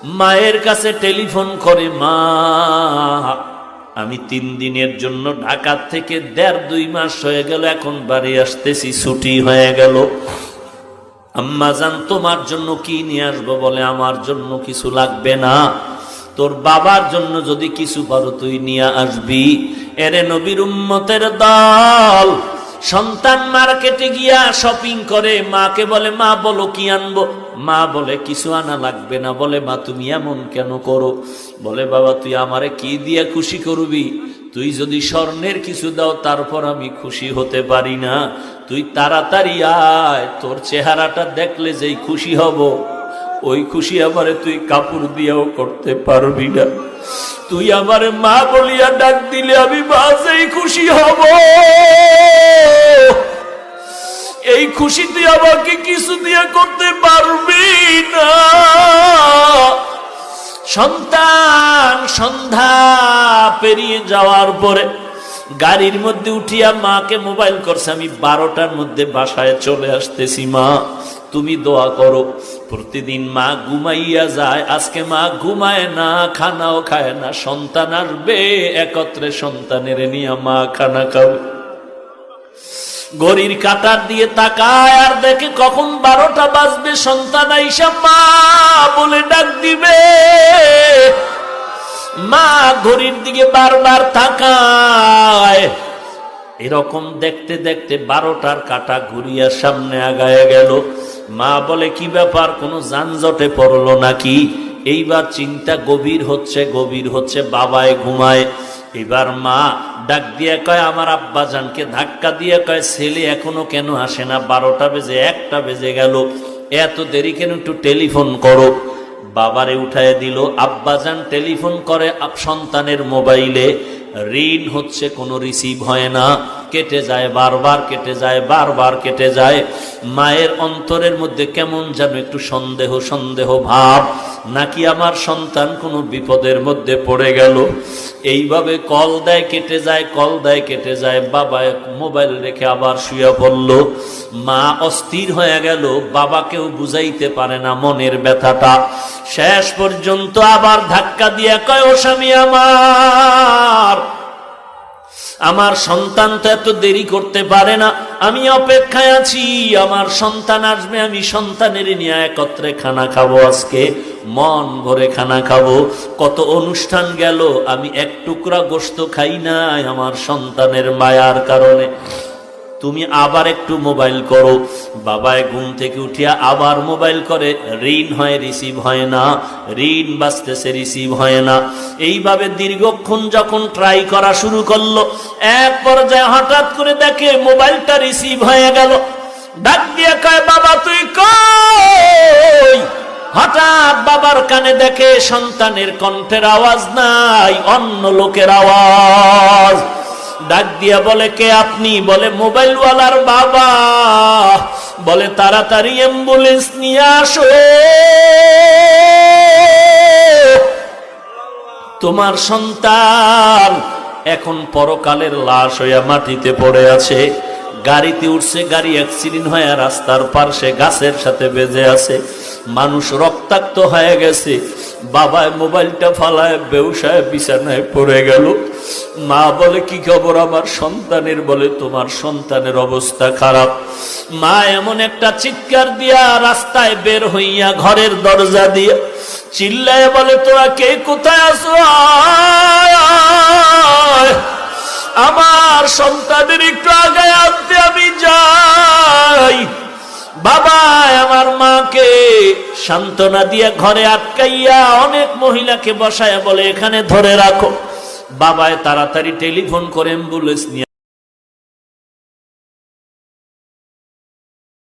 মায়ের কাছে টেলিফোন করে, মা আমি 3 দিনের জন্য ঢাকা থেকে 1.5-2 মাস হয়ে গেল, এখন বাড়ি আসতেছি, ছুটি হয়ে গেল। আম্মা জান তোমার জন্য কি নিয়ে আসবো? বলে আমার জন্য কিছু লাগবে না, তোর বাবার জন্য যদি কিছু পারো তুই নিয়ে আসবি। এরে নবীর উম্মতের দল, সন্তান মার্কেটে গিয়া শপিং করে, মাকে বলে মা বলো কি আনবো? মা বলে কিছু আনা লাগবে না। বলে মা তুমি এমন কেন করো? বলে বাবা তুই আমারে কি দিয়ে খুশি করবি? তুই যদি স্বর্ণের কিছু দাও তারপর আমি খুশি হতে পারি না। তুই তাড়াতাড়ি আয়, তোর চেহারাটা দেখলে যেই খুশি হব, ওই খুশি আমারে তুই কাপড় দিয়েও করতে পারবি না। তুই আমারে মা বলিয়া ডাক দিলে আমি মা যেই খুশি হব, এই খুশি তুই আমাকে কিছু দিয়ে করতে পারবি না। সন্তান সন্ধ্যা পেরিয়ে যাওয়ার পরে গাড়ির মধ্যে উঠিয়া মাকে মোবাইল করছে, আমি 12টার মধ্যে বাসায় চলে আসতেছি, মা তুমি দোয়া করো। প্রতিদিন মা ঘুমাইয়া যায়, আজকে মা ঘুমায় না, খানাও খায় না। সন্তান আসবে, একত্রে সন্তানের নিয়ে মা খানা খাবে। ঘড়ির কাঁটার দিয়ে তাকায় আর দেখে কখন 12টা বাজবে, সন্তান আইসা মা বলে ডাক দিবে। মা ঘড়ির দিকে বারবার তাকায়। এরকম দেখতে দেখতে 12টার কাঁটা ঘুরিয়া সামনে আগায় গেল। মা বলে কি ব্যাপার, কোনো যানজটে পড়লো নাকি? এইবার চিন্তা গভীর হচ্ছে, বাবায় ঘুমায়। এবার মা ডাক দিয়ে কয়, আমার আব্বা জানকে ধাক্কা দিয়ে কয়, ছেলে এখনো কেন আসে না? 12টা বেজে 1টা বেজে গেল, এত দেরি কেন? একটু টেলিফোন করো। বাবারে উঠায় দিল। আব্বাজান টেলিফোন করে সন্তানের মোবাইলে, রিং হচ্ছে, কোনো রিসিভ হয় না, কেটে যায়, বারবার কেটে যায়, বারবার কেটে যায়। মায়ের অন্তরের মধ্যে কেমন যেন একটু সন্দেহ ভাব, নাকি আমার সন্তান কোনো বিপদের মধ্যে পড়ে গেল। এইভাবে কল দেয়, কেটে যায়, কল দেয়, কেটে যায়। বাবা মোবাইল রেখে আবার শুয়ে পড়ল। মা অস্থির হয়ে গেল, বাবাকেও বুঝাইতে পারে না মনের ব্যথাটা। শেষ পর্যন্ত আবার ধাক্কা দিয়ে কয়, ও স্বামী আমার সন্তান তো এত দেরি করতে পারে না, আমি অপেক্ষায় আছি, আমার সন্তান আসবে, আমি সন্তানের নিয়ে একত্রে খানা খাবো, আজকে মন ভরে খানা খাবো। কত অনুষ্ঠান গেল, আমি এক টুকরা গোশত খাই নাই আমার সন্তানের মায়ার কারণে। তুমি আবার একটু মোবাইল করো। বাবায় ঘুম থেকে উঠিয়া আবার মোবাইল করে, রিং হয়, রিসিভ হয় না, রিং বাজতেছে, রিসিভ হয় না। এইভাবে দীর্ঘক্ষণ যখন ট্রাই করা শুরু করলো, এক পর্যায়ে হঠাৎ করে দেখে মোবাইলটা রিসিভ হয়ে গেল। ডাক দিয়ে কয়, বাবা তুই কই? হঠাৎ বাবার কানে দেখে সন্তানের কণ্ঠের আওয়াজ নাই, অন্য লোকের আওয়াজ। ডাক দিয়া বলে, কে আপনি? বলে মোবাইলওয়ালার বাবা। বলে তাড়াতাড়ি অ্যাম্বুলেন্স নিয়ে আসো, তোমার সন্তান এখন পরকালের লাশ হইয়া মাটিতে পড়ে আছে। গাড়িতে উঠছে, গাড়ি অ্যাক্সিডেন্ট হয়ে রাস্তার পাশে গাছের সাথে বেজে আছে, মানুষ রক্তাক্ত হয়ে গেছে। বাবায় মোবাইলটা ফালায় বেউসায় বিছানায় পড়ে গেল। মা বলে কি খবর আমার সন্তানের? বলে তোমার সন্তানের অবস্থা খারাপ। মা এমন একটা চিৎকার দিয়া রাস্তায় বের হইয়া ঘরের দরজা দিয়ে চিল্লায় বলে, তোরা কে কোথায় আছো? আমার সন্তানের একটু আগে আনতে আমি যাই। বাবা আমার মাকে সান্ত্বনা দিয়া ঘরে আটকাইয়া অনেক মহিলাকে বসায় বলে, এখানে ধরে রাখো। বাবায় তাড়াতাড়ি টেলিফোন করে অ্যাম্বুলেন্স নিয়ে